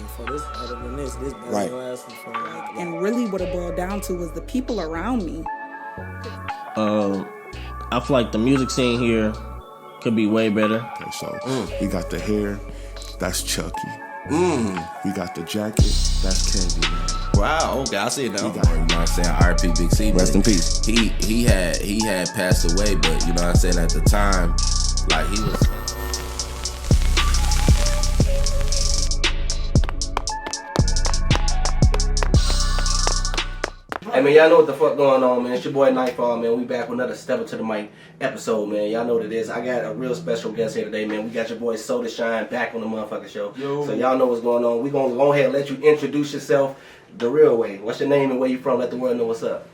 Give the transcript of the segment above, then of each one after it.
for this, other than this doesn't Right. last for like. And really what it boiled down to was the people around me. I feel like the music scene here could be way better. Okay, so we got the hair, that's Chucky. We got the jacket, that's Candyman. Wow, okay, I see it now. We got, you know what I'm saying? R.P. Big C. Rest in peace. He had passed away, but you know what I'm saying, at the time, like he was. Hey man, y'all know what the fuck going on, man. It's your boy Nightfall, man. We back with another Step Up to the Mic episode, man. Y'all know what it is. I got a real special guest here today, man. We got your boy Soda Shine back on the motherfucking show. Yo. So y'all know what's going on. We gonna go ahead and let you introduce yourself the real way. What's your name and where you from? Let the world know what's up.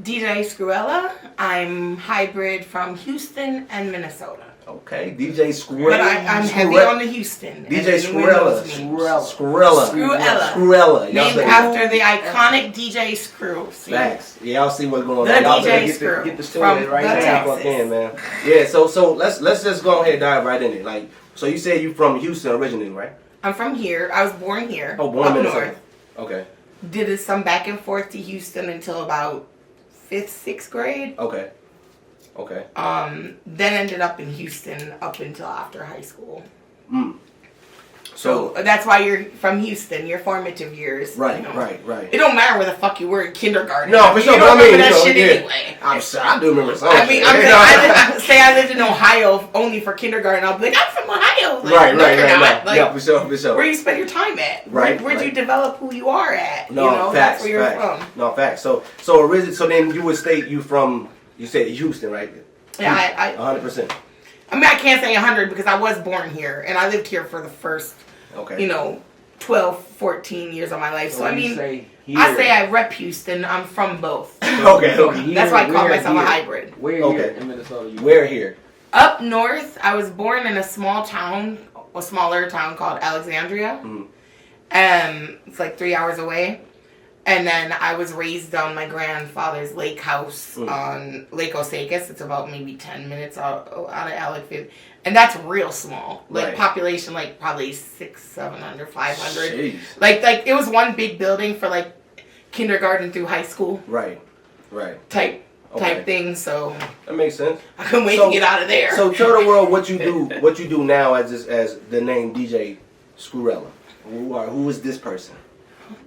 DJ Screwella. I'm hybrid from Houston and Minnesota. Okay, DJ Screwella. But I'm heavy on the Houston. DJ and Screwella. Screwella. Y'all Named say- after the iconic DJ Screw. See? Facts. Yeah, y'all see what's going The on. Y'all DJ better Screw get the story from right the now. Fuck Texas. in, man. Yeah, so let's just go ahead and dive right in it. Like, so you said you from Houston originally, right? I'm from here. I was born here. Oh, born in up Minnesota. north. Okay. Did some back and forth to Houston until about 5th, 6th grade. Okay. Then ended up in Houston up until after high school. So that's why you're from Houston. Your formative years. right, you know. right. It don't matter where the fuck you were in kindergarten. No, for sure. You But don't I mean, remember that you know, shit yeah. anyway. I'm sure I do remember some. I mean, shit. I lived in Ohio only for kindergarten. I'll be like, I'm from Ohio. Like, right. no, you're not. Like, Yeah, for sure. where you spend your time at? Right, Where'd you right. develop who you are at? No, you know, facts, that's where you're facts. from. No, facts. So originally, so then you would state you from, you said Houston, right? Yeah, I 100%. I mean, I can't say 100 because I was born here and I lived here for the first, Okay. 12, 14 years of my life. So I mean, say I say I rep Houston. I'm from both. Okay. That's why I call myself a hybrid. Where Okay. here in Minnesota? Where here? Up north, I was born in a smaller town called Alexandria. It's like 3 hours away. And then I was raised on my grandfather's lake house on Lake Osakis. It's about maybe 10 minutes out of Alexandria. And that's real small. Like Right. population, like probably 600, 700, 500. Jeez. Like it was one big building for like kindergarten through high school Right. type Okay. thing. So That makes sense. I couldn't wait So- to get out of there. So tell the world what you do now as the name DJ Screwella. Who is this person?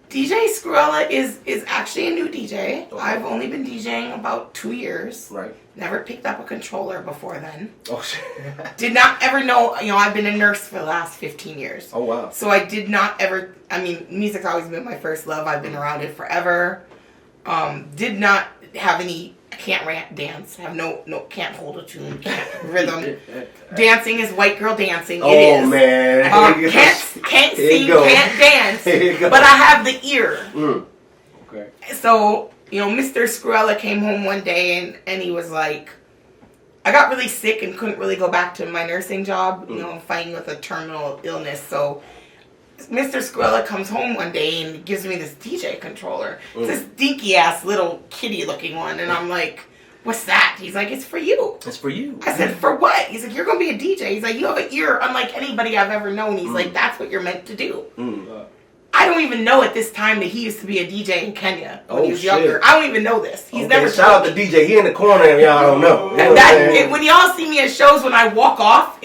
DJ Screwella is actually a new DJ. Okay. I've only been DJing about 2 years. Right. Never picked up a controller before then. Oh shit. Did not ever know, I've been a nurse for the last 15 years. Oh wow. So I did not ever, music's always been my first love. I've been around it forever. Did not have any, can't dance, have can't hold a tune, can't rhythm. Dancing is white girl dancing. It is. Oh man. Can't Here you sing, go. can't dance, Here you go. but I have the ear. Okay. So, Mr. Screwella came home one day and he was like, I got really sick and couldn't really go back to my nursing job, fighting with a terminal illness. So Mr. Screwella comes home one day and gives me this DJ controller. It's this dinky ass little kitty looking one. And I'm like, what's that? He's like, it's for you. It's for you. I said, for what? He's like, you're going to be a DJ. He's like, you have an ear unlike anybody I've ever known. He's like, that's what you're meant to do. I don't even know at this time that he used to be a DJ in Kenya when he was younger. I don't even know this. He's never shout out told to me. DJ. He in the corner and y'all don't know. You know what I'm saying? When y'all see me at shows when I walk off,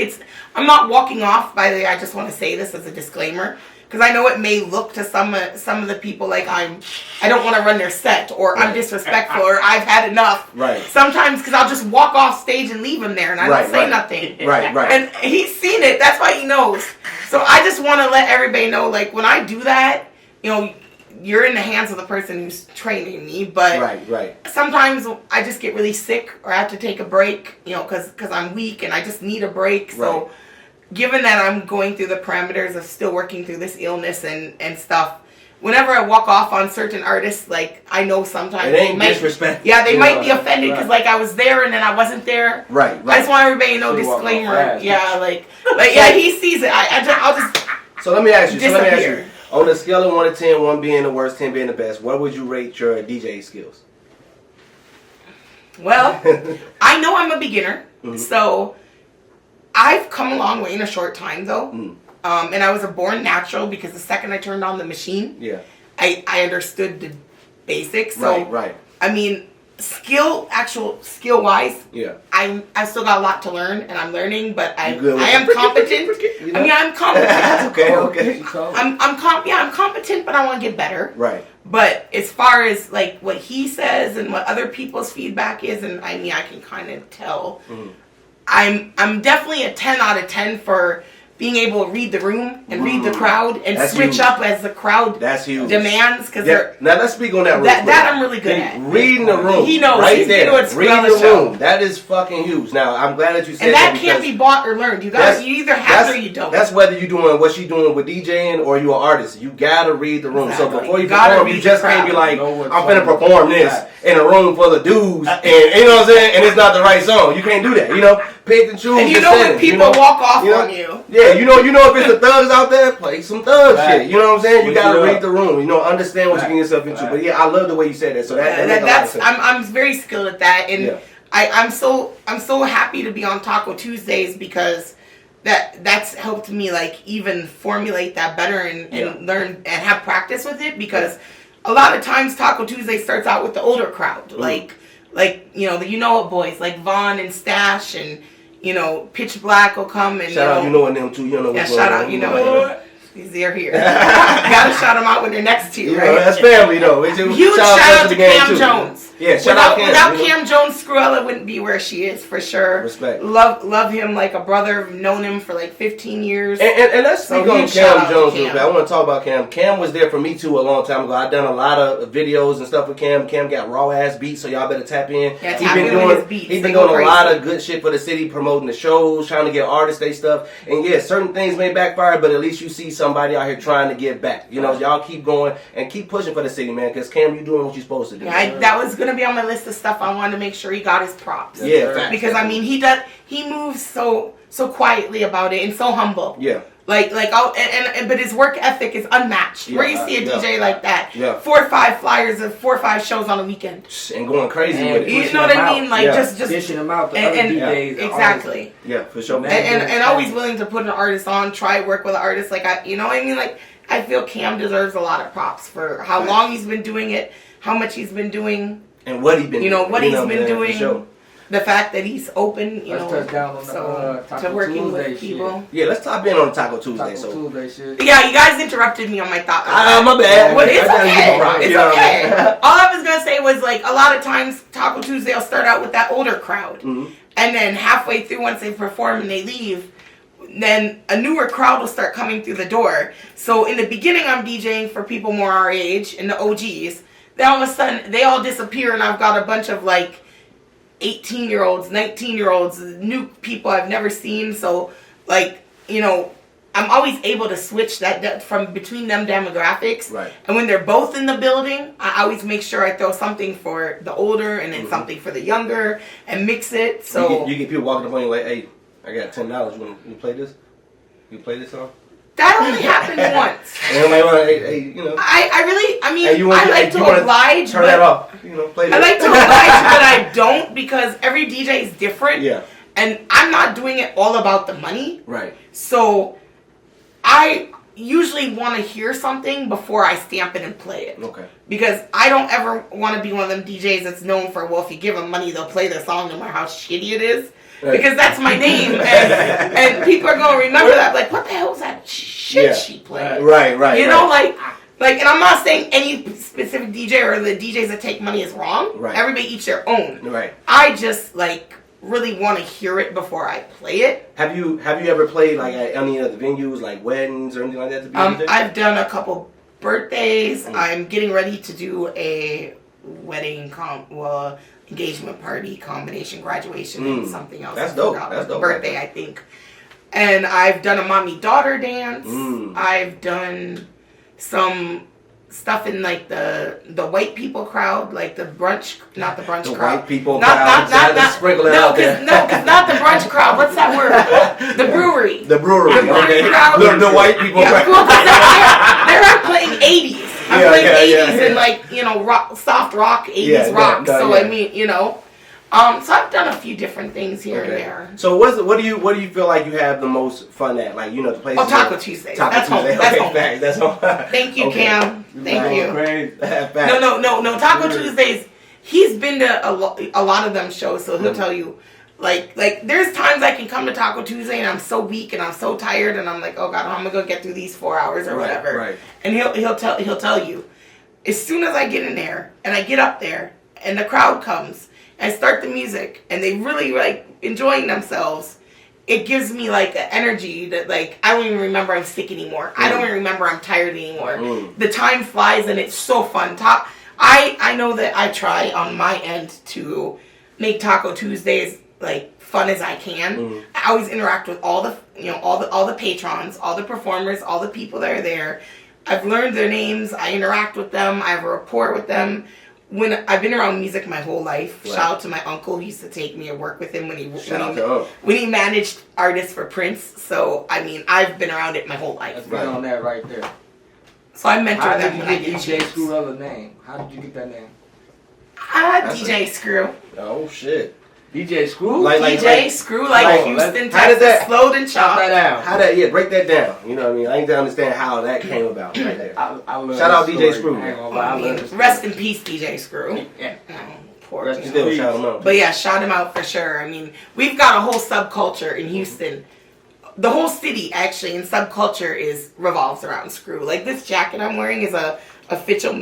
I'm not walking off. By the way, I just want to say this as a disclaimer. Because I know it may look to some of the people like I don't want to run their set or I'm disrespectful or I've had enough. Right. Sometimes because I'll just walk off stage and leave him there and I don't say nothing. Right. And he's seen it. That's why he knows. So I just want to let everybody know, like when I do that, you're in the hands of the person who's training me. But right. sometimes I just get really sick or I have to take a break, because I'm weak and I just need a break. So. Right. Given that I'm going through the parameters of still working through this illness and stuff, whenever I walk off on certain artists, like, I know sometimes It ain't disrespect. Yeah, they might be offended because, like, I was there and then I wasn't there. Right. I just want everybody to know, disclaimer. Yeah, yeah, he sees it. I'll just So let me ask you. disappear. On a scale of 1 to 10, 1 being the worst, 10 being the best, what would you rate your DJ skills? Well, I know I'm a beginner, so I've come a long way in a short time, though. And I was a born natural because the second I turned on the machine, I understood the basics. So, right. I mean, skill wise, I still got a lot to learn, and I'm learning, but I am competent. I mean, I'm competent. okay. I'm competent, but I want to get better. Right. But as far as like what he says and what other people's feedback is, and I mean, I can kind of tell. I'm definitely a 10 out of 10 for being able to read the room and read the crowd and switch up as the crowd demands. Now let's speak on that. That I'm really good at. Reading the room. He knows. Right He's there. Reading the room. That is fucking huge. Now I'm glad that you said that. And that can't be bought or learned. You either have it or you don't. That's whether you're doing what she's doing with DJing or you're an artist. You gotta read the room. Exactly. So before you perform, you just can't be like, I'm finna perform this in a room full of dudes, and you know what I'm saying, and it's not the right song. You can't do that. You know, pick and choose. And you know when people walk off on you. Yeah, you know if it's the thugs out there, play some thug shit. You know what I'm saying? You gotta read the room. You know, understand what you're getting yourself into. But yeah, I love the way you said that. So that's I'm very skilled at that, and I'm so happy to be on Taco Tuesdays because that's helped me like even formulate that better and learn and have practice with it, because a lot of times Taco Tuesday starts out with the older crowd, like you know what boys like Vaughn and Stash and Pitch Black will come and shout out and them too. You know what's going on. Shout out they're here. You gotta shout them out when they're next to you, right? That's family though. Huge shout out to Cam Jones. Yeah, shout out Cam. Without Cam Jones, Screwella wouldn't be where she is for sure. Respect. Love him like a brother. Known him for like 15 years. And let's speak on Cam Jones real quick. I want to talk about Cam. Cam was there for me too a long time ago. I've done a lot of videos and stuff with Cam. Cam got raw ass beats, so y'all better tap in. Yeah, tap in with his beats. He's been doing a lot of good shit for the city, promoting the shows, trying to get artists they stuff. And yeah, certain things may backfire, but at least you see somebody out here trying to give back. You know, y'all keep going and keep pushing for the city, man, because Cam, you doing what you're supposed to do. Yeah, that was going to be on my list of stuff. I wanted to make sure he got his props. Yeah, because I mean, he moves so quietly about it and so humble. Yeah. But his work ethic is unmatched. Where you see a DJ like that, 4 or 5 flyers of 4 or 5 shows on a weekend, and going crazy with it. You know what I mean? Like just dishing them out to other DJs. Exactly. Yeah, for sure. And always willing to put an artist on, try work with an artist. Like you know what I mean? Like I feel Cam deserves a lot of props for how long he's been doing it, how much he's been doing, and what he's been doing. Sure. The fact that he's open, touch down on to working Tuesday with people. Shit. Yeah, let's top in on Taco Tuesday. Tuesday shit. Yeah, you guys interrupted me on my thought. My bad. Well, it's okay. It's okay. All I was gonna say was like a lot of times Taco Tuesday will start out with that older crowd, and then halfway through, once they perform and they leave, then a newer crowd will start coming through the door. So in the beginning, I'm DJing for people more our age and the OGs. Then all of a sudden, they all disappear, and I've got a bunch of like 18-year-olds, 19-year-olds, new people I've never seen. So, like, I'm always able to switch that from between them demographics. Right. And when they're both in the building, I always make sure I throw something for the older and then something for the younger and mix it. So you get people walking up on you like, hey, I got $10. You play this? You play this song? That only happened once. And I'm like, hey, I like to oblige. Turn that off. Play this. I like to oblige, but I don't, because every DJ is different. Yeah. And I'm not doing it all about the money. Right. So I usually want to hear something before I stamp it and play it. Okay. Because I don't ever want to be one of them DJs that's known for, well, if you give them money, they'll play their song no matter how shitty it is. Right. Because that's my name, and people are going to remember that. Like, what the hell was that shit she played? Right. You know, like, and I'm not saying any specific DJ or the DJs that take money is wrong. Right. Everybody each their own. Right. I just really want to hear it before I play it. Have you ever played like at any of the venues, like weddings or anything like that? To be a DJ? I've done a couple birthdays. I'm getting ready to do a wedding engagement party, combination, graduation, and something else. That's dope. That's dope. Birthday, I think. And I've done a mommy-daughter dance. I've done some stuff in like the white people crowd, like the brunch, not the brunch crowd. The white people crowd. Not sprinkle it out there. No, because not the brunch crowd. What's that word? The brewery. The brewery. Okay. Crowd. The white people crowd. Well, they're playing 80s. I'm playing 80s and soft rock, 80s rock. So I mean, So I've done a few different things here and there. So what do you feel like you have the most fun at? Like, you know, the places. Oh, Taco Tuesdays. Taco That's Tuesday. home. That's home. Facts. That's home. Thank you, Cam. Thank you. Great. No. Taco Tuesdays. He's been to a lot of them shows, so he'll tell you. Like there's times I can come to Taco Tuesday and I'm so weak and I'm so tired and I'm like, oh God, how am I gonna get through these 4 hours or whatever? Right. And he'll tell you, as soon as I get in there and I get up there and the crowd comes and start the music and they really like enjoying themselves, it gives me like an energy that like I don't even remember I'm sick anymore. I don't even remember I'm tired anymore. The time flies and it's so fun. I know that I try on my end to make Taco Tuesdays like fun as I can. I always interact with all the patrons, all the performers, all the people that are there. I've learned their names. I interact with them. I have a rapport with them. When I've been around music my whole life. Right. Shout out to my uncle. He used to take me and work with him when he managed artists for Prince. So I mean, I've been around it my whole life. That's right on that right there. So I mentor them when I get DJ Screwella name? How did you get that name? DJ Screw. Oh shit. DJ Screw? DJ Screw, Houston, Texas, slowed and chopped. Break that down. You know what I mean? I need to understand how that came about right there. I love shout out DJ Screw. Rest in peace, DJ Screw. Yeah. Poor still shout him out. But yeah, shout him out for sure. I mean, we've got a whole subculture in Houston. The whole city, actually, in subculture revolves around Screw. Like, this jacket I'm wearing is a official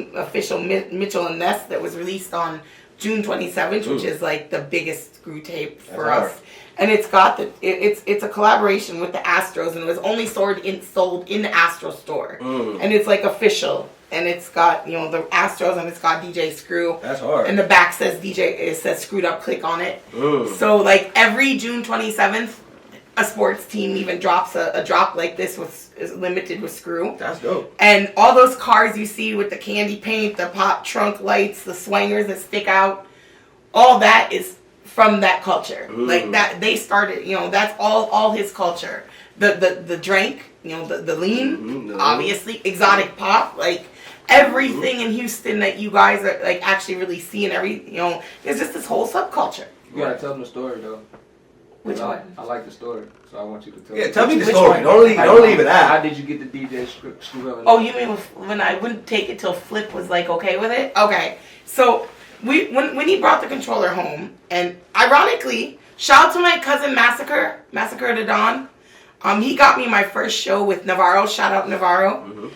Mitchell and Ness that was released on June 27th, which is like the biggest Screw tape for us. And it's got it's a collaboration with the Astros, and it was only sold in the Astro store. And it's like official, and it's got the Astros, and it's got DJ Screw. That's hard. And the back says it says Screwed Up Click on it. So like every June 27th, a sports team even drops a drop like this is limited with Screw. That's dope. And all those cars you see with the candy paint, the pop trunk lights, the swingers that stick out, all that is from that culture. Like that they started, that's all his culture. The drink, the lean, obviously, exotic pop, like everything in Houston that you guys are like actually really seeing there's just this whole subculture. You gotta tell them the story though. Which one? I like the story, so I want you to tell. Yeah, tell me the story. Don't leave it out. How did you get the DJ Screwella? Oh, you mean when I wouldn't take it till Flip was like okay with it? Okay, so when he brought the controller home, and ironically, shout out to my cousin Massacre to Dawn. He got me my first show with Navarro. Shout out Navarro.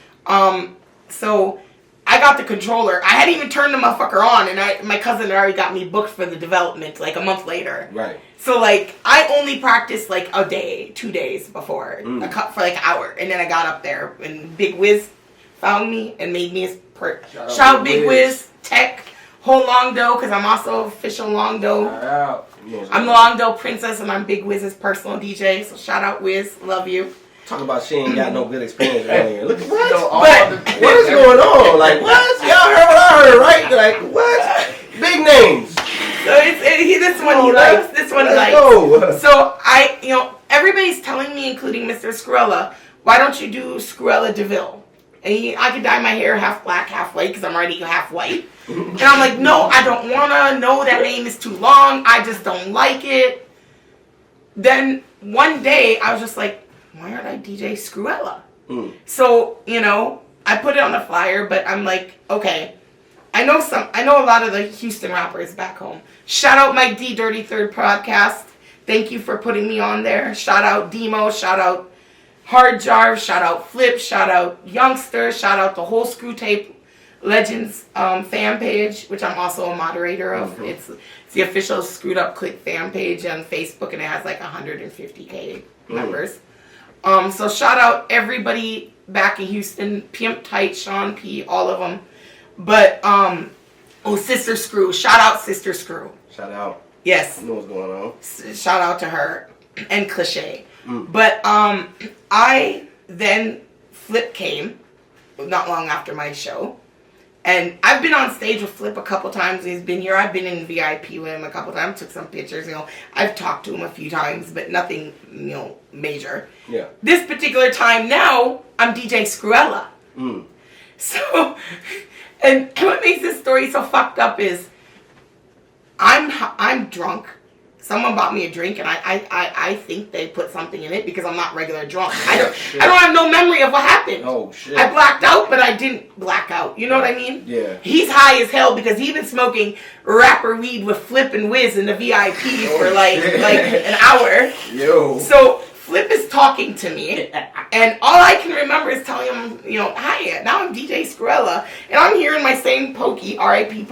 So I got the controller. I hadn't even turned the motherfucker on, and my cousin already got me booked for the development like a month later. Right. So like I only practiced like a day, 2 days before, for like an hour, and then I got up there, and Big Wiz found me and made me his shout out Big Wiz, Tech, whole Long Doe, because I'm also official Long Doe. I'm the Long Doe princess, and I'm Big Wiz's personal DJ. So shout out Wiz, love you. Talk about she ain't got no good experience earlier. Look at what? What is going on? Like what? Y'all heard what I heard, right? Like what? Big names. So this one he likes. This one he likes. So everybody's telling me, including Mr. Screwella, why don't you do Screwella DeVille? And I could dye my hair half black, half white, because I'm already half white. And I'm like, no, I don't wanna. No, that name is too long. I just don't like it. Then one day I was just like, why aren't I DJ Screwella? So, I put it on the flyer, but I'm like, okay. I know a lot of the Houston rappers back home. Shout out my D Dirty Third podcast. Thank you for putting me on there. Shout out Demo, shout out Hard Jar, shout out Flip, shout out Youngster, shout out the whole Screw Tape Legends fan page, which I'm also a moderator of. It's the official Screwed Up Click fan page on Facebook, and it has like 150K members. So shout out everybody back in Houston, Pimp Tight, Sean P, all of them. But Sister Screw, shout out Sister Screw. Shout out. Yes. You know what's going on. Shout out to her and Cliche. But I then Flip came not long after my show. And I've been on stage with Flip a couple times. He's been here. I've been in VIP with him a couple times. Took some pictures. I've talked to him a few times, but nothing, major. Yeah. This particular time now, I'm DJ Screwella. So, and what makes this story so fucked up is I'm drunk. Someone bought me a drink, and I think they put something in it because I'm not regular drunk. I don't have no memory of what happened. Oh shit! I blacked out, but I didn't black out. You know what I mean? Yeah. He's high as hell because he's been smoking rapper weed with Flip and Wiz in the VIP for like an hour. Yo. So Flip is talking to me, and all I can remember is telling him, hi, now I'm DJ Screwella, and I'm here in my same Pokey, R.I.P.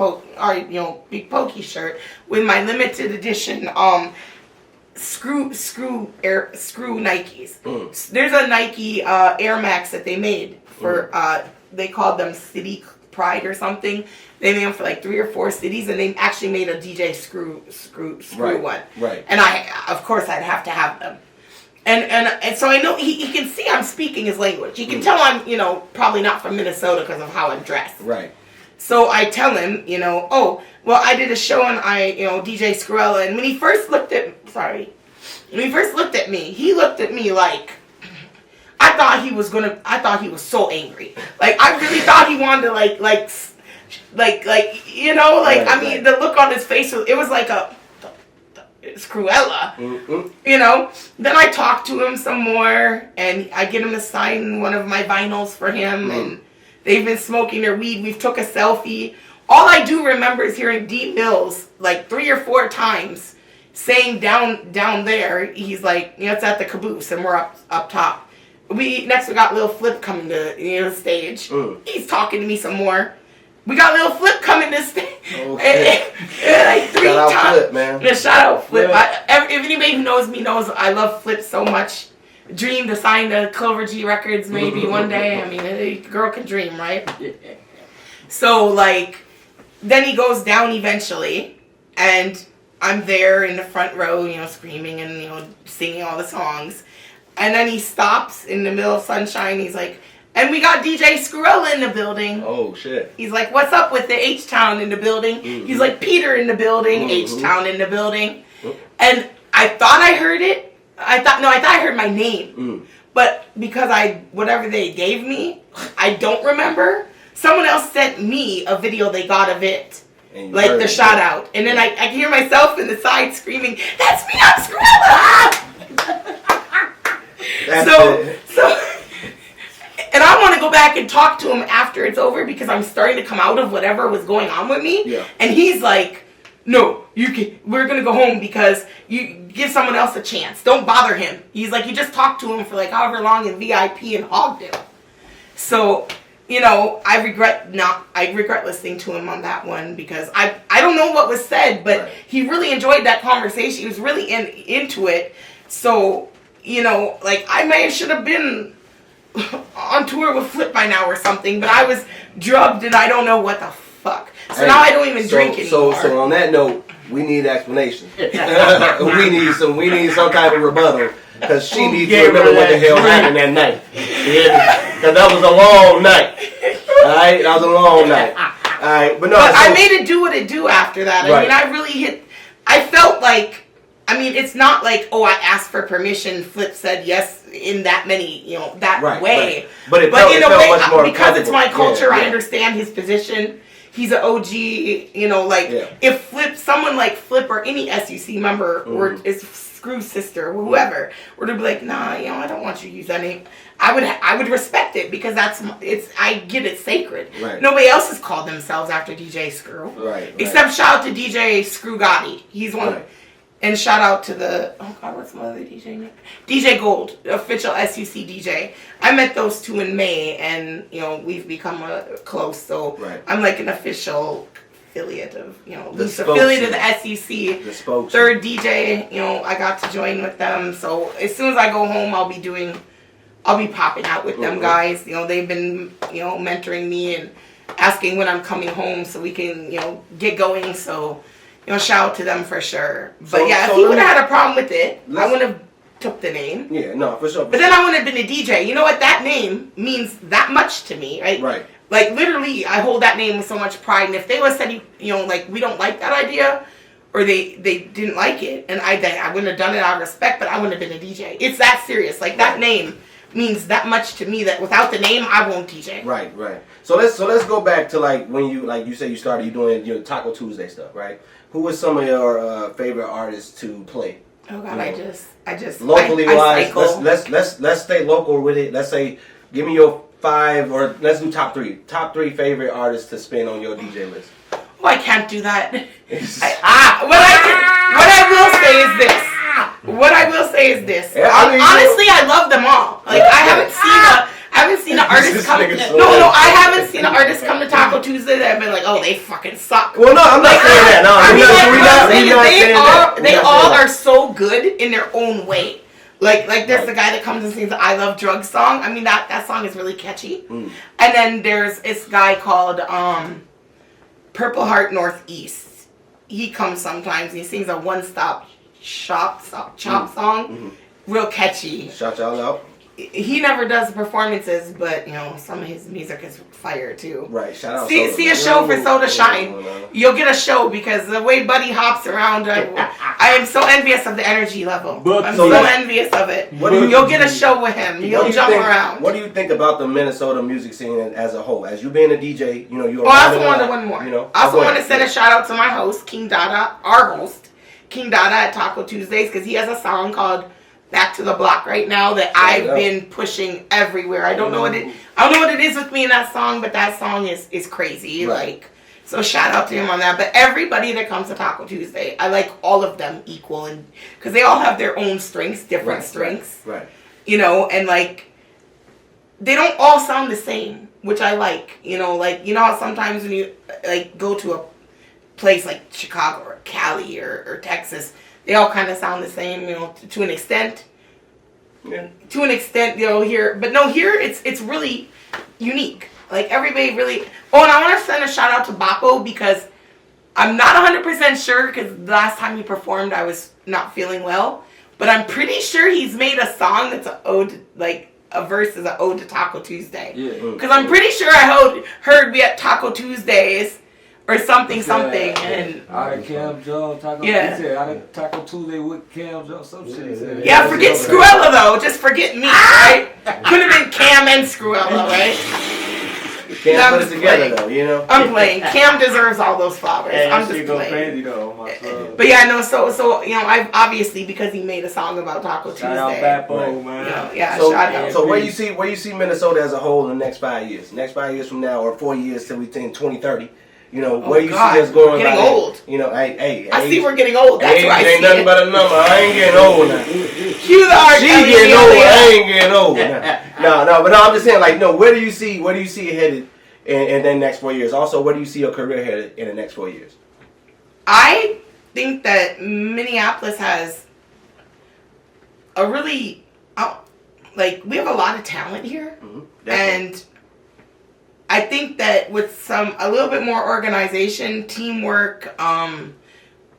Big Pokey shirt with my limited edition screw Nikes. There's a Nike Air Max that they made for they called them City Pride or something. They made them for like 3 or 4 cities, and they actually made a DJ Screw one. Right. And of course I'd have to have them. And so I know he can see I'm speaking his language. He can tell I'm, probably not from Minnesota because of how I'm dressed. Right. So I tell him, oh, well, I did a show and DJ Screwella. And when he first looked at me, he looked at me like, I thought he was so angry. Like, I really thought he wanted to I mean, the look on his face, it was like a, Screwella, Then I talk to him some more, and I get him to sign one of my vinyls for him, and they've been smoking their weed. We've took a selfie. All I do remember is hearing D Mills like 3 or 4 times saying down there. He's like, it's at the caboose, and we're up top. We got Lil Flip coming to the stage. He's talking to me some more. We got Lil Flip coming to stage. Okay. Like 3 shout times. out Flip, man. Yeah, shout out Flip. Yeah. If anybody who knows me knows I love Flip so much. Dream to sign to Clover G Records maybe one day. I mean, a girl can dream, right? So, then he goes down eventually, and I'm there in the front row, screaming and, singing all the songs. And then he stops in the middle of Sunshine. He's like, and we got DJ Screwella in the building. Oh, shit. He's like, what's up with the H-Town in the building? He's like, Peter in the building, H-Town in the building. And I thought I heard it. I thought I heard my name. But because whatever they gave me, I don't remember. Someone else sent me a video they got of it. Like the shout out. And then I can hear myself in the side screaming, that's me, I'm Screwella! So, and I want to go back and talk to him after it's over because I'm starting to come out of whatever was going on with me. Yeah. And he's like, no, we're going to go home because you give someone else a chance. Don't bother him. He's like, you just talked to him for however long in VIP and hogged him. So, I regret listening to him on that one because I don't know what was said, but he really enjoyed that conversation. He was really into it. So, I should have been on tour with Flip by now or something, but I was drugged and I don't know what the fuck. So now I don't even drink anymore. So on that note, we need explanation. we need some type of rebuttal because she needs to remember what the hell happened that night. Because that was a long night. All right, that was a long night. All right, but I made it do what it do after that. I mean, I really I felt like. I mean, it's not like, I asked for permission, Flip said yes in that many, that way. Right. But in a way, much more because it's my culture, I understand his position. He's an OG, if someone like Flip or any SUC member or is Screw's sister or whoever were to be like, nah, I don't want you to use that name. I would respect it because I get it sacred. Right. Nobody else has called themselves after DJ Screw. Right. Except shout out to DJ Screw Gotti. He's one of and shout out to what's my other DJ name? DJ Gold, official SUC DJ. I met those two in May, and we've become close. So I'm like an official affiliate of loose affiliate of the SEC. The spokesman. Third DJ. I got to join with them. So as soon as I go home, I'll be popping out with them guys. They've been mentoring me and asking when I'm coming home so we can get going. So. Shout out to them for sure. But if he would have had a problem with it, I wouldn't have took the name. Yeah, no, for sure. But then I wouldn't have been a DJ. You know what? That name means that much to me, right? Right. Like, literally, I hold that name with so much pride. And if they would have said, we don't like that idea, or they didn't like it, and I wouldn't have done it out of respect, but I wouldn't have been a DJ. It's that serious. Like, that name means that much to me that without the name, I won't DJ. Right. So let's go back to like when you said you started doing your Taco Tuesday stuff, right? Who was some of your favorite artists to play? Oh God, I just locally wise. cycle. Let's stay local with it. Let's say, give me your 5 or let's do top 3. Top 3 favorite artists to spin on your DJ list. Oh, I can't do that. What I will say is this. Yeah, I mean, honestly, I love them all. Like I haven't seen an artist come. I haven't seen an artist come to Taco Tuesday that I've been like, oh, they fucking suck. Well, no, I'm not saying that. No, they all are so good in their own way. Like there's the guy that comes and sings the I Love Drugs song. I mean that song is really catchy. And then there's this guy called Purple Heart Northeast. He comes sometimes and he sings a one-stop chop song. Real catchy. Shout y'all out. He never does performances, but some of his music is fire too. Right, shout out. See a show for Soda Shine. You'll get a show because the way Buddy hops around, I am so envious of the energy level. I'm so envious of it. You'll get a show with him. You'll jump around. What do you think about the Minnesota music scene as a whole? As you being a DJ, you're. I also want one more. I also want to send a shout out to my host, King Dada, our host, King Dada at Taco Tuesdays, because he has a song called Back to the Block right now that I've been pushing everywhere. I don't know what it is with me in that song, but that song is crazy. Right. So shout out to him on that. But everybody that comes to Taco Tuesday, I like all of them equal, and because they all have their own strengths, different strengths. Right. And like they don't all sound the same, which I like. How sometimes when you like go to a place like Chicago or Cali or Texas, they all kind of sound the same, to an extent. Yeah. To an extent, here. But no, here it's really unique. Like, everybody really... Oh, and I want to send a shout out to Boppo because I'm not 100% sure because the last time he performed, I was not feeling well. But I'm pretty sure he's made a song that's an ode, like, a verse is an ode to Taco Tuesday. Yeah. Because I'm pretty sure I heard me at Taco Tuesdays or something. And I Cam Jones, Taco. Yeah. He said, I Taco Tuesday with Cam Jones, some shit. He said. Yeah, forget Screwella though. Just forget me, right? Could have been Cam and Screwella, right? Can't put it together though, I'm playing. Cam deserves all those flowers. Hey, I'm just go playing. crazy though on my club. But yeah, no. So I've obviously because he made a song about Taco Tuesday. Shout out Bappo, man. Shout out. So where you see Minnesota as a whole in the next 5 years? Next 5 years from now, or 4 years till we think 2030. Where you see us going? Getting old. I see we're getting old. That's where I see ain't nothing it. but a number. I ain't getting old now. Cue the art. She getting old. I ain't getting old now. But I'm just saying, where do you see it headed in the next 4 years? Also, where do you see your career headed in the next 4 years? I think that Minneapolis has a really, we have a lot of talent here, and I think that with a little bit more organization, teamwork,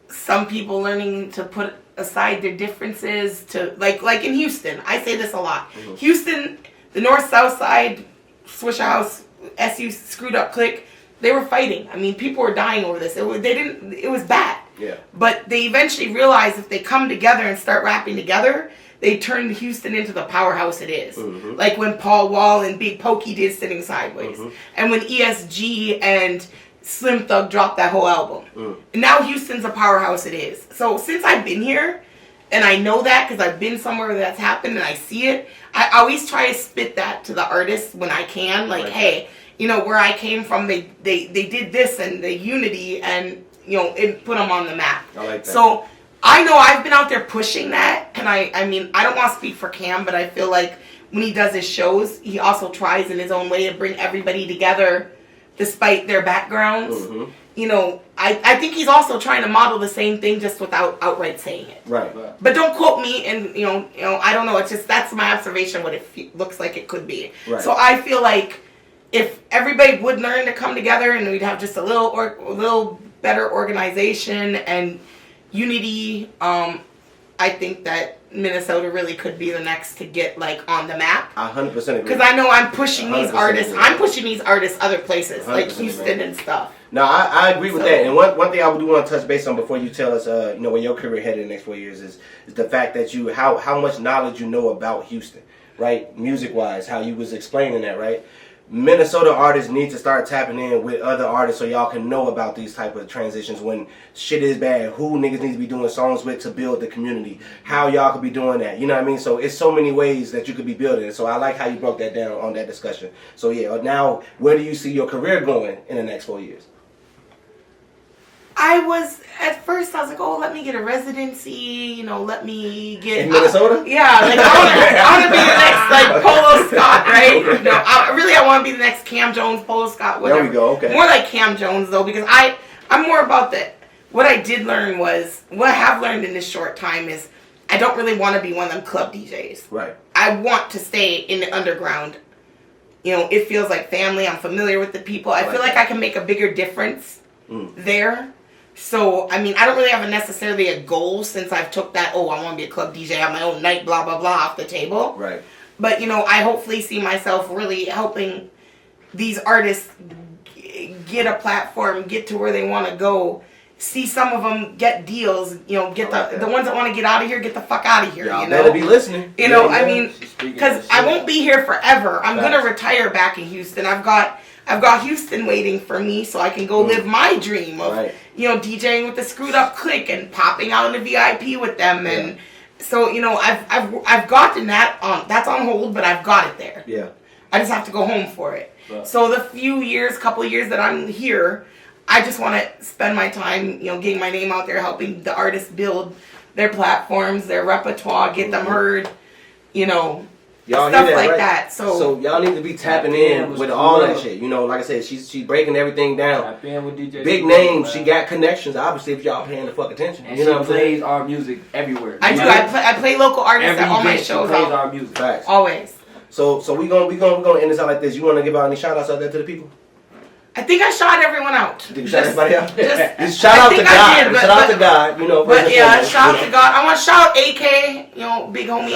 some people learning to put aside their differences to like in Houston. I say this a lot. Houston, the North-South side, Swishahouse, SU screwed up clique. They were fighting. I mean, people were dying over this. It was bad. Yeah. But they eventually realized if they come together and start rapping together, they turned Houston into the powerhouse it is. Like when Paul Wall and Big Pokey did Sitting Sideways. And when ESG and Slim Thug dropped that whole album. And now Houston's a powerhouse it is. So since I've been here, and I know that because I've been somewhere where that's happened and I see it, I always try to spit that to the artists when I can. Like, hey, where I came from, they did this and the unity and, it put them on the map. I like that. So I know I've been out there pushing that, and I mean, I don't want to speak for Cam, but I feel like when he does his shows, he also tries in his own way to bring everybody together despite their backgrounds. I think he's also trying to model the same thing just without outright saying it. Right. But don't quote me, and, I don't know, it's just, that's my observation, what it looks like it could be. Right. So I feel like if everybody would learn to come together and we'd have just a little better organization and unity, I think that Minnesota really could be the next to get on the map. 100% agree. Because I know I'm pushing these artists. agree. I'm pushing these artists other places like Houston and stuff. No, I agree with that. And one thing I do want to touch base on before you tell us, where your career headed in the next 4 years is the fact that how much knowledge you know about Houston. right? Music-wise, how you was explaining that, right? Minnesota artists need to start tapping in with other artists so y'all can know about these type of transitions when shit is bad. Who niggas need to be doing songs with to build the community. How y'all could be doing that. You know what I mean? So it's so many ways that you could be building. So I like how you broke that down on that discussion. So yeah, now where do you see your career going in the next 4 years? At first I was like, oh, let me get a residency, let me get... In Minnesota? Yeah, like I want to be the next, like, Polo Scott, right? No, I want to be the next Cam Jones, Polo Scott, whatever. There we go, okay. More like Cam Jones, though, because I'm more about the... What I did learn was, what I have learned in this short time is, I don't really want to be one of them club DJs. Right. I want to stay in the underground. It feels like family. I'm familiar with the people. I feel like I can make a bigger difference there. So, I don't really have necessarily a goal since I've took that, I want to be a club DJ, have my own night, blah, blah, blah, off the table. Right. But, I hopefully see myself really helping these artists get a platform, get to where they want to go, see some of them get deals, get the ones that want to get out of here, get the fuck out of here, Y'all better be listening. Because I won't be here forever. I'm going to retire back in Houston. I've got Houston waiting for me so I can go live my dream of, DJing with the Screwed Up Clique and popping out in the VIP with them. And so, I've gotten that that's on hold, but I've got it there. Yeah. I just have to go home for it. Right. So the couple years that I'm here, I just want to spend my time, getting my name out there, helping the artists build their platforms, their repertoire, get them heard, Y'all stuff hear that, like right? that. So y'all need to be tapping in with all that shit. Like I said, she's breaking everything down. Tap in with DJ Big Screwella, name. man. She got connections. Obviously, if y'all paying the fuck attention, And you know she what I'm saying? plays our music everywhere. I do. I play local artists at all my Every day she shows. plays our music. Facts. Always. So we gonna end this out like this. You want to give out any shout outs out there to the people? I think I shot everyone out. Did you shout everybody out? Just Shout out to think I God. did, but- Shout out to God. But yeah, shout out to God. I want to shout out AK, big homie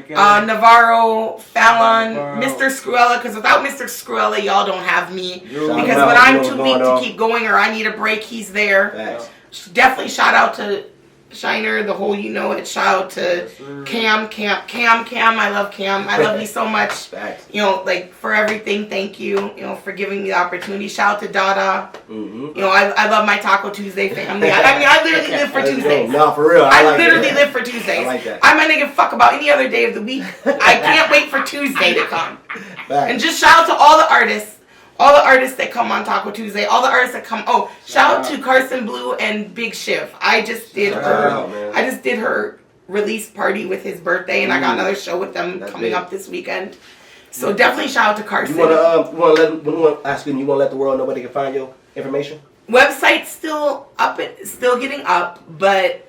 AK. Navarro, Fallon, Mr. Screwella, because without Mr. Screwella, y'all don't have me. Because when I'm too weak to keep going or I need a break, he's there. Facts. Definitely shout out to Shiner, the whole it. Shout out to Cam. I love Cam. I love you so much. Facts. For everything. Thank you. For giving me the opportunity. Shout out to Dada. Mm-hmm. I love my Taco Tuesday family. I literally live for Tuesdays. No, for real. I literally live for Tuesdays. I like that. I'm not gonna give a fuck about any other day of the week. I can't wait for Tuesday to come. Facts. And just shout out to all the artists. All the artists that come on Taco Tuesday, all the artists that come. Oh, shout out to Carson Blue and Big Shiv. I just did her release party with his birthday, and I got another show with them coming up this weekend. So definitely shout out to Carson. You want to let the world know where they can find your information? Website's still up, still getting up, but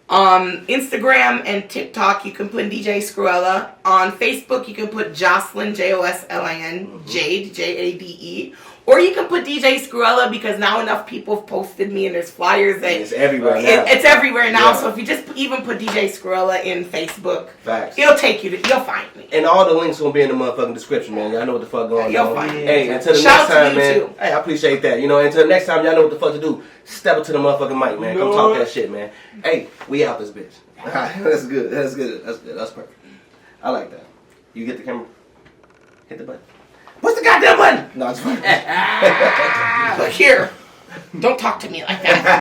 Instagram and TikTok you can put DJ Screwella. On Facebook you can put Jocelyn Joslin Jade Jade. Or you can put DJ Screwella because now enough people have posted me and there's flyers that it's everywhere now. It's everywhere now. Yeah. So if you just even put DJ Screwella in Facebook, Facts. It'll take you you'll find me. And all the links gonna be in the motherfucking description, man. Y'all know what the fuck going on. You'll find me. Hey, until the Shout next out to time, you man. too. Hey, I appreciate that. Until the next time, y'all know what the fuck to do. Step up to the motherfucking mic, man. Come talk that shit, man. Hey, we out this bitch. Alright, that's good. That's perfect. I like that. You get the camera. Hit the button. What's the goddamn button? No, it's fine. Look here. Don't talk to me like that.